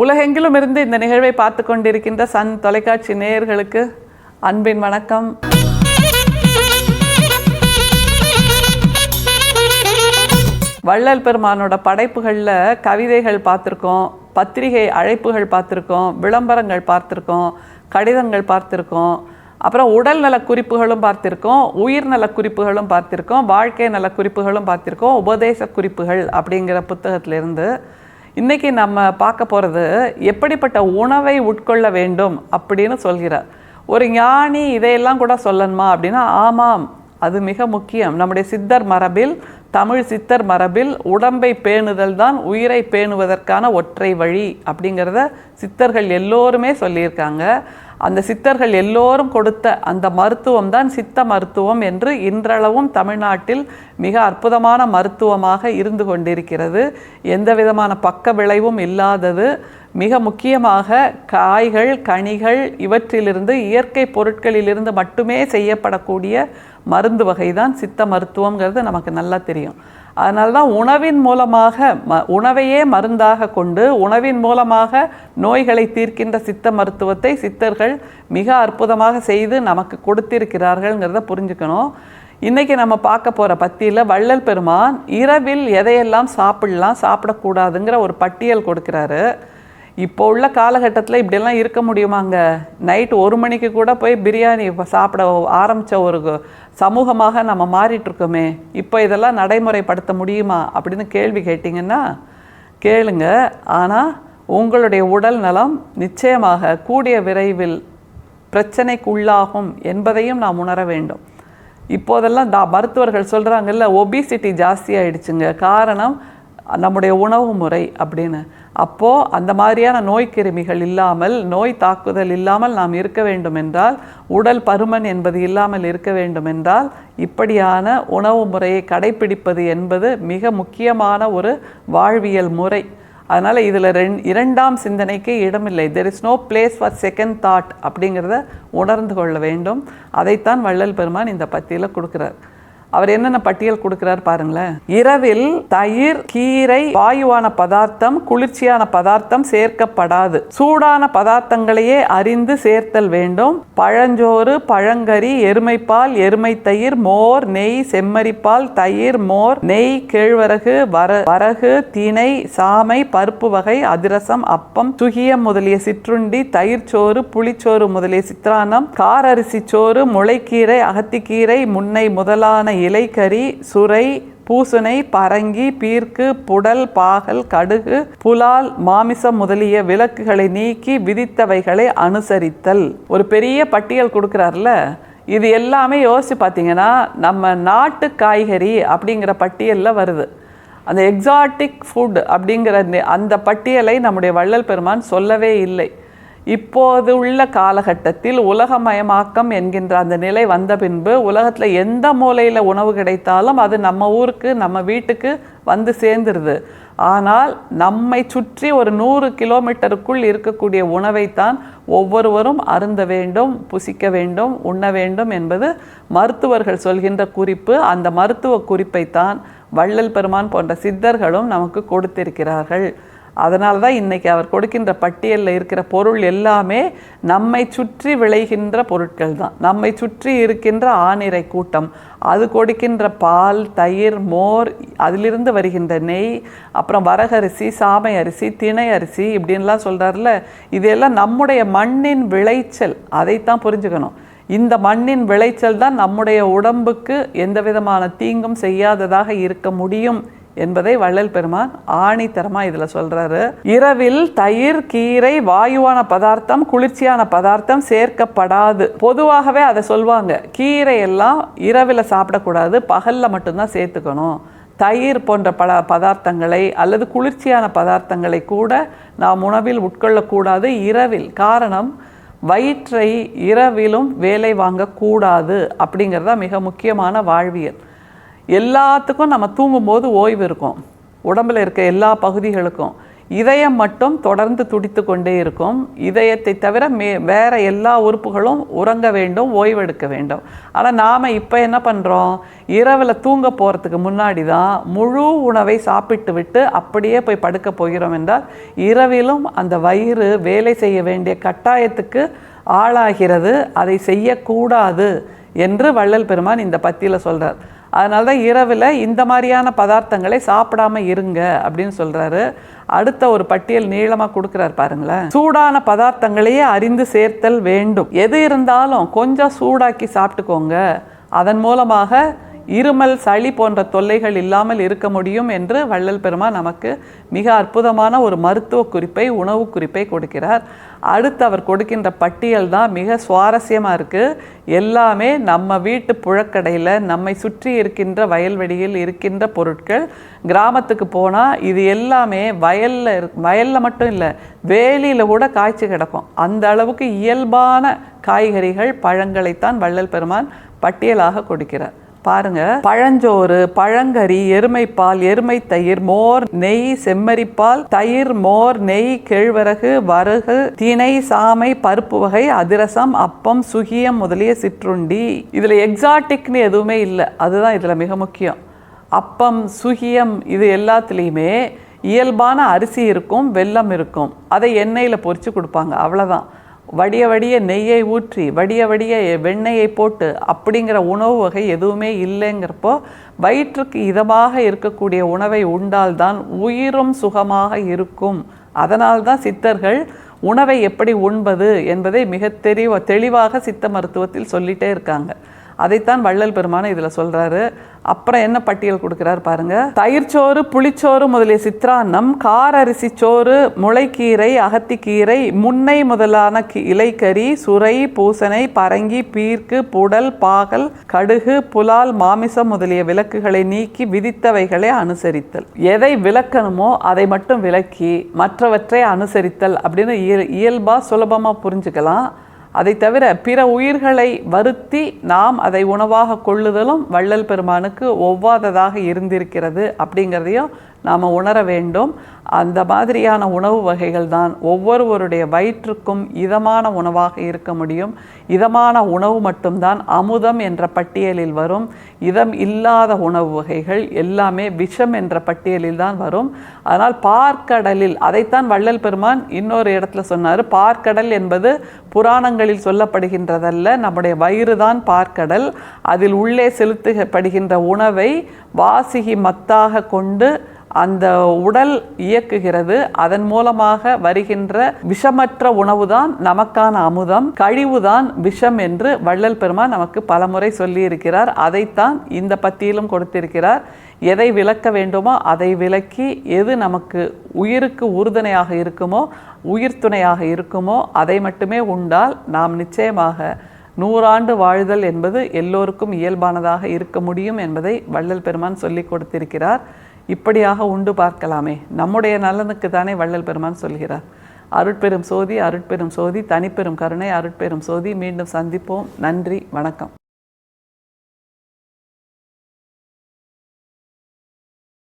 உலகெங்கிலும் இருந்து இந்த நிகழ்வை பார்த்து கொண்டிருக்கின்ற சன் தொலைக்காட்சி நேயர்களுக்கு அன்பின் வணக்கம். வள்ளல் பெருமானோட படைப்புகளில் கவிதைகள் பார்த்துருக்கோம், பத்திரிகை அழைப்புகள் பார்த்துருக்கோம், விளம்பரங்கள் பார்த்துருக்கோம், கடிதங்கள் பார்த்துருக்கோம், அப்புறம் உடல் நல குறிப்புகளும் பார்த்துருக்கோம், உயிர்நல குறிப்புகளும் பார்த்துருக்கோம், வாழ்க்கை நல குறிப்புகளும் பார்த்துருக்கோம், உபதேச குறிப்புகள் அப்படிங்கிற புத்தகத்திலிருந்து. இன்றைக்கி நம்ம பார்க்க போகிறது எப்படிப்பட்ட உணவை உட்கொள்ள வேண்டும் அப்படின்னு சொல்கிறார். ஒரு ஞானி இதையெல்லாம் கூட சொல்லணுமா அப்படின்னா, ஆமாம், அது மிக முக்கியம். நம்முடைய சித்தர் மரபில், தமிழ் சித்தர் மரபில் உடம்பை பேணுதல் தான் உயிரை பேணுவதற்கான ஒற்றை வழி அப்படிங்கிறத சித்தர்கள் எல்லோருமே சொல்லியிருக்காங்க. அந்த சித்தர்கள் எல்லோரும் கொடுத்த அந்த மருத்துவம் தான் சித்த மருத்துவம் என்று இன்றளவும் தமிழ்நாட்டில் மிக அற்புதமான மருத்துவமாக இருந்து கொண்டிருக்கிறது. எந்த விதமான பக்க விளைவும் இல்லாதது. மிக முக்கியமாக காய்கள், கனிகள் இவற்றிலிருந்து, இயற்கை பொருட்களிலிருந்து மட்டுமே செய்யப்படக்கூடிய மருந்து வகை தான் சித்த மருத்துவங்கிறது நமக்கு நல்லா தெரியும். அதனால தான் உணவின் மூலமாக உணவையே மருந்தாக கொண்டு உணவின் மூலமாக நோய்களை தீர்க்கின்ற சித்த மருத்துவத்தை சித்தர்கள் மிக அற்புதமாக செய்து நமக்கு கொடுத்திருக்கிறார்கள்ங்கிறத புரிஞ்சுக்கணும். இன்றைக்கி நம்ம பார்க்க போகிற பத்தியில் வள்ளல் பெருமான் இரவில் எதையெல்லாம் சாப்பிடலாம், சாப்பிடக்கூடாதுங்கிற ஒரு பட்டியல் கொடுக்குறாரு. இப்போ உள்ள காலகட்டத்தில் இப்படியெல்லாம் இருக்க முடியுமாங்க? நைட்டு 1 மணிக்கு கூட போய் பிரியாணி சாப்பிட ஆரம்பித்த ஒரு சமூகமாக நம்ம மாறிட்டுருக்கோமே. இப்போ இதெல்லாம் நடைமுறைப்படுத்த முடியுமா அப்படின்னு கேள்வி கேட்டிங்கன்னா கேளுங்க. ஆனால் உங்களுடைய உடல் நலம் நிச்சயமாக கூடிய விரைவில் பிரச்சனைக்குள்ளாகும் என்பதையும் நாம் உணர வேண்டும். இப்போதெல்லாம் மருத்துவர்கள் சொல்கிறாங்கல்ல, ஒபிசிட்டி ஜாஸ்தியாகிடுச்சுங்க, காரணம் நம்முடைய உணவு முறை அப்படின்னு. அப்போது அந்த மாதிரியான நோய் கிருமிகள் இல்லாமல், நோய் தாக்குதல் இல்லாமல் நாம் இருக்க வேண்டும் என்றால், உடல் பருமன் என்பது இல்லாமல் இருக்க வேண்டும் என்றால், இப்படியான உணவு முறையை கடைப்பிடிப்பது என்பது மிக முக்கியமான ஒரு வாழ்வியல் முறை. அதனால் இதில் இரண்டாம் சிந்தனைக்கு இடமில்லை. There is no place for second thought அப்படிங்கிறத உணர்ந்து கொள்ள வேண்டும். அதைத்தான் வள்ளல் பெருமான் இந்த பத்தியில் கொடுக்குறார். அவர் என்னென்ன பட்டியல் கொடுக்கிறார் பாருங்களேன். இரவில் தயிர், கீரை, வாயுவான பதார்த்தம், குளிர்ச்சியான பதார்த்தம் சேர்க்கப்படாது. சூடான பதார்த்தங்களையே அறிந்து சேர்த்தல் வேண்டும். பழஞ்சோறு, பழங்கறி, எருமைப்பால், எருமை தயிர், மோர், நெய், செம்மறிப்பால், தயிர், மோர், நெய், கேழ்வரகு, வரகு, திணை, சாமை, பருப்பு வகை, அதிரசம், அப்பம், சுகியம் முதலிய சிற்றுண்டி, தயிர்ச்சோறு, புளிச்சோறு முதலிய சித்திரான்னம், காரரிசி சோறு, முளைக்கீரை, அகத்திக்கீரை, முன்னை முதலான இலைக்கறி, சுரை, பூசணை, பரங்கி, பீர்க்கு, புடல், பாகல், கடுகு, புலால், மாமிசம் முதலிய விலக்குகளை நீக்கி விதித்தவைகளை அனுசரித்தல். ஒரு பெரிய பட்டியல் கொடுக்குறாருல. இது எல்லாமே யோசிச்சு பார்த்தீங்கன்னா நம்ம நாட்டு காய்கறி அப்படிங்கிற பட்டியலில் வருது. அந்த எக்ஸாட்டிக் ஃபுட் அப்படிங்கிற அந்த பட்டியலை நம்முடைய வள்ளல் பெருமான் சொல்லவே இல்லை. இப்போது உள்ள காலகட்டத்தில் உலகமயமாக்கம் என்கின்ற அந்த நிலை வந்த பின்பு உலகத்தில் எந்த மூலையில் உணவு கிடைத்தாலும் அது நம்ம ஊருக்கு, நம்ம வீட்டுக்கு வந்து சேர்ந்துருது. ஆனால் நம்மை சுற்றி ஒரு 100 கிலோமீட்டருக்குள் இருக்கக்கூடிய உணவைத்தான் ஒவ்வொருவரும் அருந்த வேண்டும், புசிக்க வேண்டும், உண்ண வேண்டும் என்பது மருத்துவர்கள் சொல்கின்ற குறிப்பு. அந்த மருத்துவ குறிப்பைத்தான் வள்ளல் பெருமான் போன்ற சித்தர்களும் நமக்கு கொடுத்திருக்கிறார்கள். அதனால தான் இன்றைக்கி அவர் கொடுக்கின்ற பட்டியலில் இருக்கிற பொருள் எல்லாமே நம்மை சுற்றி விளைகின்ற பொருட்கள் தான். நம்மை சுற்றி இருக்கின்ற ஆணிரை கூட்டம், அது கொடுக்கின்ற பால், தயிர், மோர், அதிலிருந்து வருகின்ற நெய், அப்புறம் வரகரிசி, சாமை அரிசி, திணை அரிசி இப்படின்லாம் சொல்கிறார்ல, இதெல்லாம் நம்முடைய மண்ணின் விளைச்சல். அதைத்தான் புரிஞ்சுக்கணும். இந்த மண்ணின் விளைச்சல் தான் நம்முடைய உடம்புக்கு எந்த விதமான தீங்கும் செய்யாததாக இருக்க முடியும் என்பதை வள்ளல் பெருமான் ஆணித்தரமாக இதில் சொல்கிறாரு. இரவில் தயிர், கீரை, வாயுவான பதார்த்தம், குளிர்ச்சியான பதார்த்தம் சேர்க்கப்படாது. பொதுவாகவே அதை சொல்லுவாங்க, கீரை எல்லாம் இரவில் சாப்பிடக்கூடாது, பகலில் மட்டும்தான் சேர்த்துக்கணும். தயிர் போன்ற பதார்த்தங்களை அல்லது குளிர்ச்சியான பதார்த்தங்களை கூட நாம் உணவில் உட்கொள்ளக்கூடாது இரவில். காரணம், வயிற்றை இரவிலும் வேலை வாங்கக்கூடாது அப்படிங்கிறதா மிக முக்கியமான வாழ்வியல். எல்லாத்துக்கும் நம்ம தூங்கும்போது ஓய்வு இருக்கும், உடம்பில் இருக்க எல்லா பகுதிகளுக்கும். இதயம் மட்டும் தொடர்ந்து துடித்து கொண்டே இருக்கும். இதயத்தை தவிர வேற எல்லா உறுப்புகளும் உறங்க வேண்டும், ஓய்வெடுக்க வேண்டும். ஆனால் நாம் இப்போ என்ன பண்ணுறோம், இரவில் தூங்க போகிறதுக்கு முன்னாடி தான் முழு உணவை சாப்பிட்டு விட்டு அப்படியே போய் படுக்க போகிறோம் என்றால் இரவிலும் அந்த வயிறு வேலை செய்ய வேண்டிய கட்டாயத்துக்கு ஆளாகிறது. அதை செய்யக்கூடாது என்று வள்ளல் பெருமான் இந்த பத்தியில் சொல்கிறார். அதனால தான் இரவில் இந்த மாதிரியான பதார்த்தங்களை சாப்பிடாம இருங்க அப்படின்னு சொல்கிறாரு. அடுத்த ஒரு பட்டியல் நீளமாக கொடுக்குறாரு பாருங்களேன். சூடான பதார்த்தங்களையே அறிந்து சேர்த்தல் வேண்டும். எது இருந்தாலும் கொஞ்சம் சூடாக்கி சாப்பிட்டுக்கோங்க, அதன் மூலமாக இருமல் சளி போன்ற தொல்லைகள் இல்லாமல் இருக்க முடியும் என்று வள்ளல் பெருமான் நமக்கு மிக அற்புதமான ஒரு மருத்துவ குறிப்பை, உணவு குறிப்பை கொடுக்கிறார். அடுத்து அவர் கொடுக்கின்ற பட்டியல் தான் மிக சுவாரஸ்யமாக இருக்குது. எல்லாமே நம்ம வீட்டு புழக்கடையில் நம்மை சுற்றி இருக்கின்ற வயல்வெளியில் இருக்கின்ற பொருட்கள். கிராமத்துக்கு போனால் இது எல்லாமே வயலில் மட்டும் இல்லை, வேலியில் கூட காய்ச்சி கிடக்கும். அந்த அளவுக்கு இயல்பான காய்கறிகள், பழங்களைத்தான் வள்ளல் பெருமான் பட்டியலாக கொடுக்கிறார். பாருங்க, பழஞ்சோறு, பழங்கறி, எருமைப்பால், எருமை தயிர், மோர், நெய், செம்மறிப்பால், தயிர், மோர், நெய், கேழ்வரகு, வரகு, திணை, சாமை, பருப்பு வகை, அதிரசம், அப்பம், சுகியம் முதலிய சிற்றுண்டி. இதில் எக்ஸாட்டிக்னு எதுவுமே இல்லை, அதுதான் இதில் மிக முக்கியம். அப்பம், சுகியம் இது எல்லாத்துலேயுமே இயல்பான அரிசி இருக்கும், வெல்லம் இருக்கும். அதை எண்ணெயில் பொரித்து கொடுப்பாங்க, அவ்வளோதான். வடிய வடிய நெய்யை ஊற்றி வடிய வடிய வெண்ணெயை போட்டு அப்படிங்கிற உணவு வகை எதுவுமே இல்லைங்கிறப்போ வயிற்றுக்கு இதமாக இருக்கக்கூடிய உணவை உண்டால்தான் உயிரும் சுகமாக இருக்கும். அதனால்தான் சித்தர்கள் உணவை எப்படி உண்பது என்பதை மிக தெளிவாக சித்த மருத்துவத்தில் சொல்லிகிட்டே இருக்காங்க. அதைத்தான் வள்ளல் பெருமான இதில் சொல்கிறாரு. அப்புறம் என்ன பட்டியல் கொடுக்குறாரு பாருங்க. தயிர்ச்சோறு, புளிச்சோறு முதலிய சித்ரான்னம், காரரிசி சோறு, முளைக்கீரை, அகத்திக்கீரை, முன்னை முதலான இலைக்கறி, சுரை, பூசணை, பரங்கி, பீர்க்கு, புடல், பாகல், கடுகு, புலால், மாமிசம் முதலிய விலக்குகளை நீக்கி விதித்தவைகளை அனுசரித்தல். எதை விலக்கணுமோ அதை மட்டும் விலக்கி மற்றவற்றை அனுசரித்தல் அப்படின்னு இயல்பாக சுலபமாக புரிஞ்சுக்கலாம். அதை தவிர பிற உயிர்களை வருத்தி நாம் அதை உணவாக கொள்ளுதலும் வள்ளல் பெருமானுக்கு ஒவ்வாததாக இருந்திருக்கிறது அப்படிங்கிறதையும் நாம் உணர வேண்டும். அந்த மாதிரியான உணவு வகைகள் தான் ஒவ்வொருவருடைய வயிற்றுக்கும் இதமான உணவாக இருக்க முடியும். இதமான உணவு மட்டும்தான் அமுதம் என்ற பட்டியலில் வரும். இதம் இல்லாத உணவு வகைகள் எல்லாமே விஷம் என்ற பட்டியலில் தான் வரும். அதனால் பார்க்கடலில், அதைத்தான் வள்ளல் பெருமான் இன்னொரு இடத்துல சொன்னார். பார்க்கடல் என்பது புராணங்களில் சொல்லப்படுகின்றதல்ல, நம்முடைய வயிறு தான் பார்க்கடல். அதில் உள்ளே செலுத்தப்படுகின்ற உணவை வாசிகி மத்தாக கொண்டு அந்த உடல் இயக்குகிறது. அதன் மூலமாக வருகின்ற விஷமற்ற உணவுதான் நமக்கான அமுதம், கழிவுதான் விஷம் என்று வள்ளல் பெருமான் நமக்கு பலமுறை சொல்லியிருக்கிறார். அதைத்தான் இந்த பத்தியிலும் கொடுத்திருக்கிறார். எதை விலக்க வேண்டுமோ அதை விலக்கி, எது நமக்கு உயிருக்கு உறுதுணையாக இருக்குமோ, உயிர் துணையாக இருக்குமோ அதை மட்டுமே உண்டால் நாம் நிச்சயமாக 100 ஆண்டு வாழ்தல் என்பது எல்லோருக்கும் இயல்பானதாக இருக்க முடியும் என்பதை வள்ளல் பெருமான் சொல்லி கொடுத்திருக்கிறார். இப்படியாக உண்டு பார்க்கலாமே, நம்முடைய நலனுக்கு தானே வள்ளல் பெருமான் சொல்கிறார். அருட்பெரும் சோதி, அருட்பெரும் சோதி, தனிப்பெரும் கருணை, அருட்பெரும் சோதி. மீண்டும் சந்திப்போம். நன்றி, வணக்கம்.